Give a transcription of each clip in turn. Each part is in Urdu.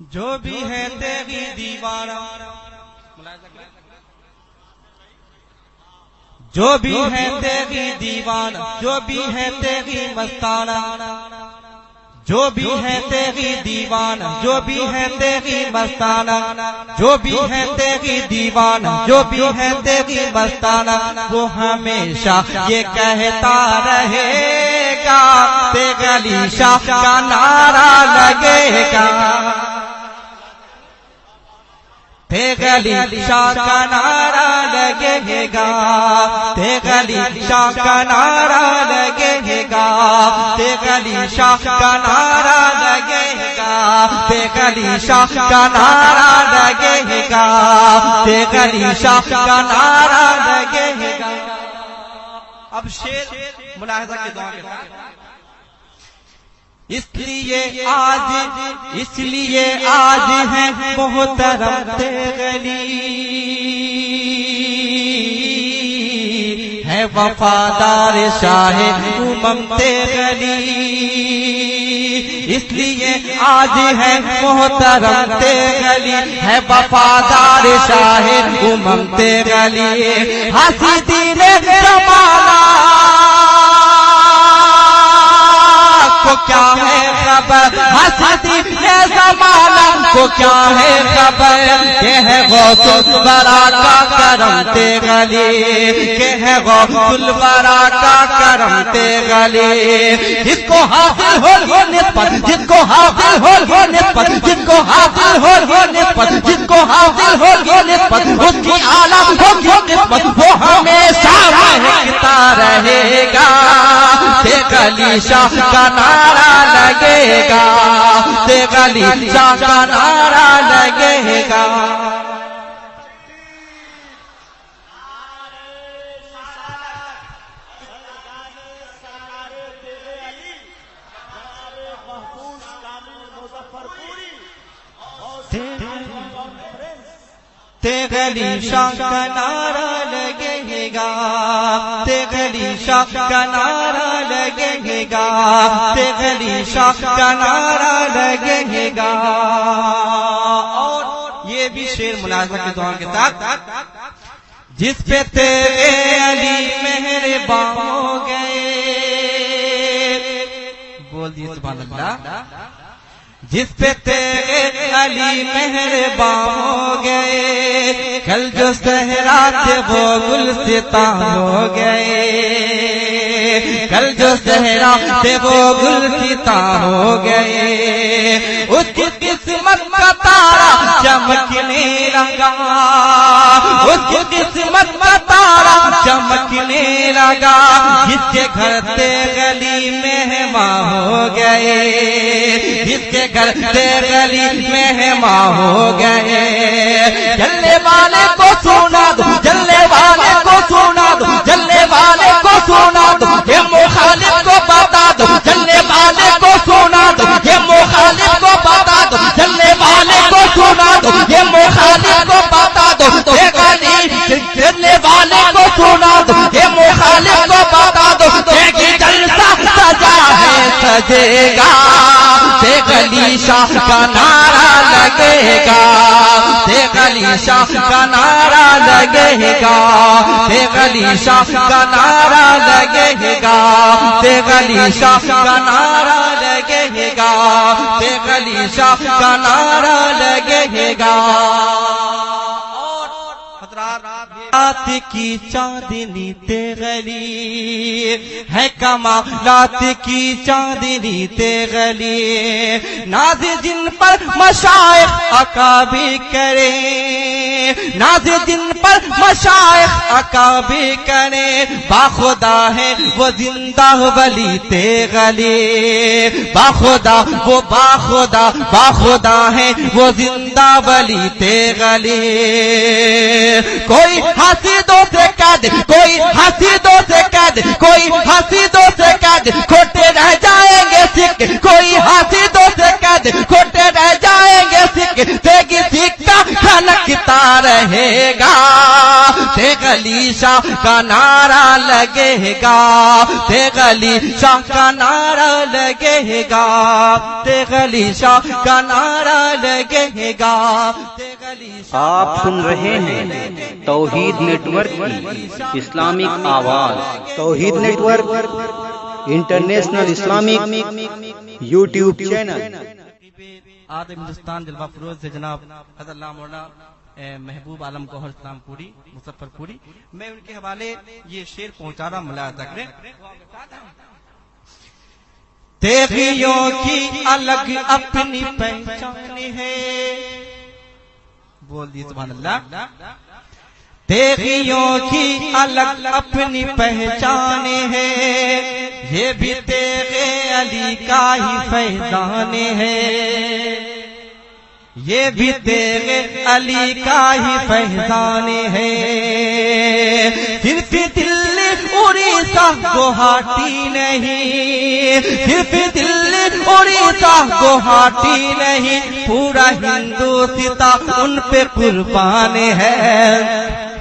جو بھی ہے تیری دیوانہ، جو بھی ہے تیری دیوانہ، جو بھی ہے تیری مستانہ، جو بھی ہے تیری دیوانہ، جو بھی ہے تیری مستانہ، جو بھی ہے تیری دیوانہ، جو بھی ہے تیری مستانہ، وہ ہمیشہ یہ کہتا رہے گا، تیرے علی شاہ کا نعرہ لگے گا، تیرے علی شاہ کا نعرہ لگے گا، تیرے علی شاہ کا نعرہ لگے گا، تیرے علی شاہ کا نعرہ لگے گا، تیرے علی شاہ کا نعرہ لگے گا، تیرے علی شاہ کا نعرہ لگے گا۔ اب شعر ملاحظہ کے دعا کے بعد، اس لیے آج ہے محترم تیرے علی، ہے وفادار شاہ امم تیرے علی، اس لیے آج ہے محترم تیرے علی، ہے وفادار شاہ امم تیرے علی، حسین زمانہ کو کیا ہے خبر، حسین زمانہ کو کیا ہے خبر، کہ ہے غوث الورا کا کرم تیرے علی، کہ ہے غوث الورا کا کرم تیرے علی، جس کو حاصل ہو نسبت، جس کو حاصل ہو نسبت، جس کو حاصل ہو نسبت، جس کو حاصل ہو نسبت، اس کی اعلیٰ ہوگی نسبت، وہ ہمیشہ مہکتا رہے گا، تیرے علی شاہ کا نعرہ لگے گا، تیرے علی شاہ کا نعرہ لگے گا۔ تیرے علی شاہ کا نعرہ لگے گا، تیرے علی شاہ کا نعرہ لگے گا، تیرے علی شاہ کا نعرہ لگے گا۔ اور یہ بھی شعر ملاحظہ کے دعا کے ساتھ، جس پہ تیرے علی مہربان ہو گئے، بول دیے سبحان اللہ، جس پہ تیرے علی مہربان ہو گئے، کل جو صحرا تھے وہ گلستان ہو گئے، کل جو صحرا تھے وہ گلستان ہو گئے، اس کی قسمت کا تارا چمکنے لگا، اس کی قسمت کا تارا چمکنے لگا، جس کے گھر تیرے علی مہمان ہو گئے، جس کے گھر تیرے علی مہمان ہو گئے، جلنے والے کو سنا دو، جلنے والے کو سنا دو، جلنے والے کو سنا دو، یہ مخالف کو بتا دو، جلنے والے کو سنا دو، یہ مخالف کو بتا دو، جلنے والے کو سنا دو، یہ مخالف کو بتا دو، جلنے والے کو سنا دو، یہ مخالف کو بتا دو، جلسہ سجا ہے سجے گا، تیرے علی شاہ کا نعرہ لگے گا، تیرے علی شاہ کا نعرہ لگے گا، تیرے علی شاہ کا نعرہ لگے گا، تیرے علی شاہ کا نعرہ لگے گا، تیرے علی شاہ کا نعرہ لگے گا۔ رات کی چاندنی تیرے علی ہے، کمالات کی چاندنی تیرے علی، ناز جن پر مشائخ اکابر کرے، ناز جن پر مشائخ اکابر کرے، باخدا ہے وہ زندہ ولی تیرے علی، باخدا وہ باخدا ہے وہ زندہ ولی تیرے علی، کوئی حسیدوں سے قید، کوئی حسیدوں سے قید، کوئی حسیدوں سے قید، کھوٹے رہ جائیں گے سکھ، کوئی حسیدوں سے قید، کھوٹے رہ جائیں گے سکھ، تیگی سکھتا کھنکتا رہے گا، تیرے دیکھ علی شاہ کا نعرہ لگے گا، دیکھ علی شاہ کا نعرہ لگے گا، دیکھ علی شاہ کا نعرہ لگے گا، دیکھ علی شاہ۔ آپ سن رہے ہیں توحید نیٹ ورک کی اسلامک آواز۔ توحید network international Islamic YouTube channel. آدم ہندوستان جلوہ فروز سے جناب حضرت اللہ مولانا محبوب عالم گوہر اسلام پوری مظفر پوری، میں ان کے حوالے یہ شعر پہنچا رہا، ملاحظہ کریں۔ تیغیوں کی الگ اپنی پہچان ہے، بول دی سبحان اللہ۔ تیغیوں کی الگ اپنی پہچان ہے، یہ بھی تیغ علی کا ہی فیضان ہے، یہ بھی تیغ علی کا ہی فیضان ہے، صرف دلی اڑیسہ گوہاٹی نہیں، صرف دلی اڑیسہ گوہاٹی نہیں، پورا ہندوستان ان پہ قربان ہے،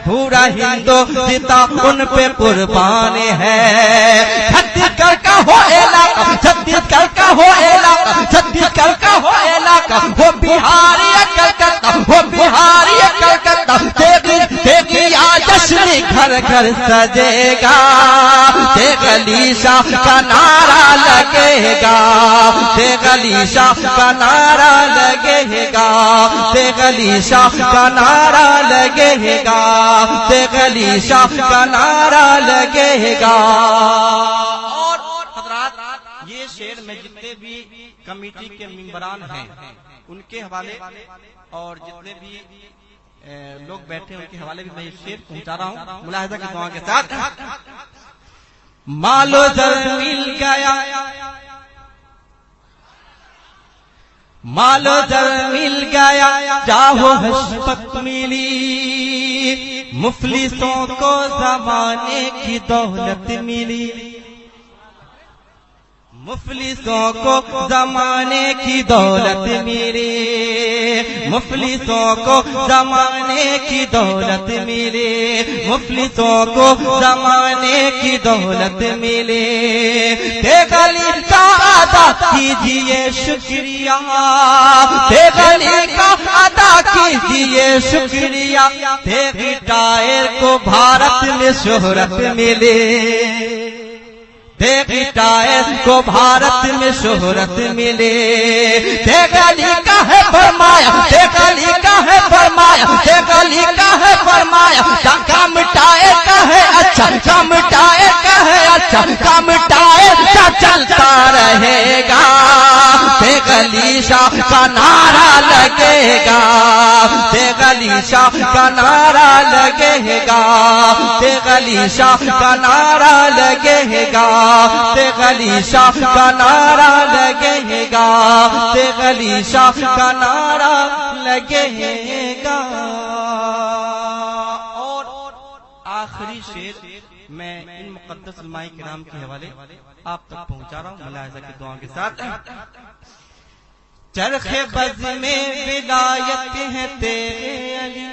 پورا ہندوستان ان پہ قربان ہے۔ چھتیس گڑھ کا ہو علاقہ، چھتیس گڑھ کا ہو علاقہ، چھتیس گڑھ کا ہو علاقہ، ہو بہار یا کلکتہ، ہو بہار یا کلکتہ، تیغیا جشن گھر گھر سجے گا، دیکھ علی شاہ کا نعرہ لگے گا، دیکھ علی شاہ کا نعرہ لگے گا، دیکھ علی شاہ کا نعرہ لگے گا، دیکھ علی شاہ کا نعرہ لگے گا۔ اور حضرات یہ شعر میں جتنے بھی کمیٹی کے ممبران ہیں ان کے حوالے اور جتنے بھی لوگ بیٹھے ان کے حوالے بھی میں یہ شعر پہنچا رہا ہوں، ملاحظہ کی دعا کے ساتھ۔ مال و زر مل گیا، مال و زر مل گیا، جاہ و حشمت ملی، مفلسوں کو زمانے کی دولت ملی، مفلسوں کو زمانے کی دولت ملی، مفلسوں کو زمانے کی دولت ملی، مفلسوں کو زمانے کی دولت ملی، دیکھ علی کا ادا کیجئے شکریہ، دیکھ علی کا ادا کیجئے شکریہ، دیکھ ٹائر کو بھارت میں شہرت ملے، دیکھ ٹائر کو بھارت میں شہرت ملے، دیکھ علی کا ہے فرمایا، دیکھ علی کا ہے فرمایا، دیکھ علی کا ہے فرمایا، کام ٹائر کا ہے اچھا، کام ٹائر کا ہے اچھا، کام ٹائر کا چلتا رہے گا، دیکھ علی شاہ کا نعرہ لگے گا، دیکھ علی شاہ کا نعرہ لگے گا، دیکھ علی شاہ کا نعرہ لگے گا، دیکھ علی شاہ کا نعرہ لگے گا، دیکھ علی شاہ کا نعرہ لگے گا۔ اور آخری شعر میں ان مقدس علماء کرام کے حوالے آپ تک پہنچا رہا ہوں، ملاحظہ کی دعا کے ساتھ۔ چرخ بز میں ولایت ہے تیرے علی،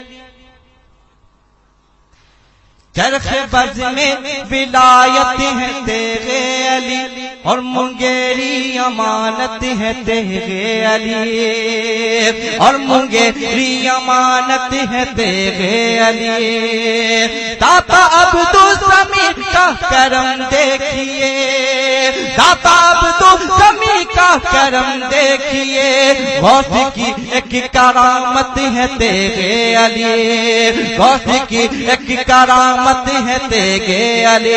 چرخ بز میں ولایت ہے تیرے علی، اور منگیری امانت ہے تیرے علی، اور منگیری امانت ہے تیرے علی، داتا عبدالسمیع کا کرم دیکھیے، داتا عبدالسمیع کا کرم دیکھیے، غوث کی ایک کرامت ہے تیرے علی، غوث کی ایک کرامت ہے تیرے علی،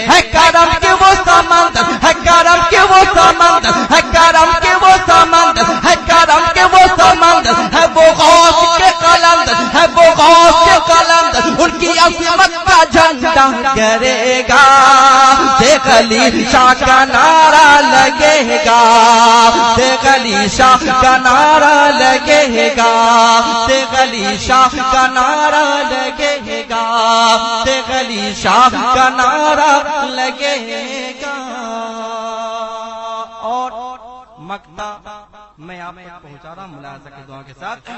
ہے کرم کے وہ سمندر، ہے کرم کے وہ سمندر، ہے کرم کے وہ سمندر، ہے کرم کے وہ سمندر، ہے وہ غوث کے قلندر، ہے وہ غوث کے قلندر، ان کی عظمت کا جھنڈا کرے گا، دیکھ علی شاہ کا نعرہ لگے گا، دیکھ علی شاہ کا نعرہ لگے گا، دیکھ علی شاہ کا نعرہ لگے گا، دیکھ علی شاہ کا نعرہ لگے گا۔ اور مقطع میں آپ تک پہنچا رہا ہوں، ملاحظہ کی دعا کے ساتھ۔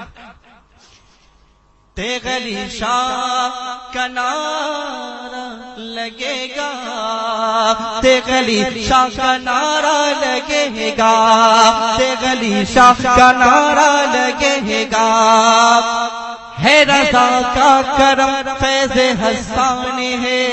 تیغلی شاہ کا نعرہ لگے گا، تیغلی شاہ کا نعرہ لگے گا، تیغلی شاہ کا نعرہ لگے گا۔ ہے رضا کا کرم فیض حسان ہے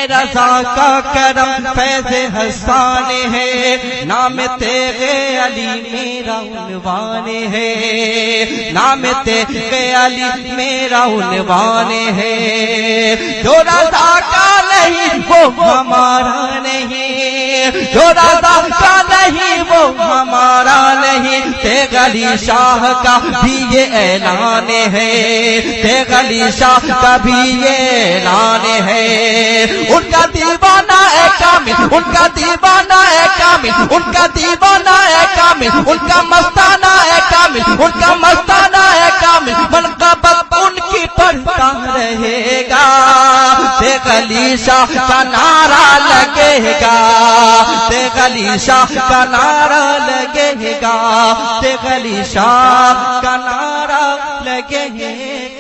رضا کا کرم فیض حسان ہے، نام تیغے علی میرا عنوان ہے، نام تیغے علی میرا عنوان ہے۔ جو رضا کا نہیں وہ ہمارا نہیں، جو رضا کا نہیں وہ ہمارا نہیں، تیغلی شاہ کا بھی یہ اعلان ہے، تیغلی شاہ کا بھی یہ اعلان ہے۔ ان کا دیوانہ ہے کامل، ان کا دیوانہ ہے کامل، ان کا دیوانہ ہے کامل، ان کا مستانہ ہے کامل، ان کا مستانہ ہے کامل، منقبت ان کی پڑھتا رہے گا۔ تیغلی شاہ کا نعرہ لگے گا، تیغلی شاہ کا نعرہ لگے گا، تیغلی شاہ کا نعرہ لگے گا۔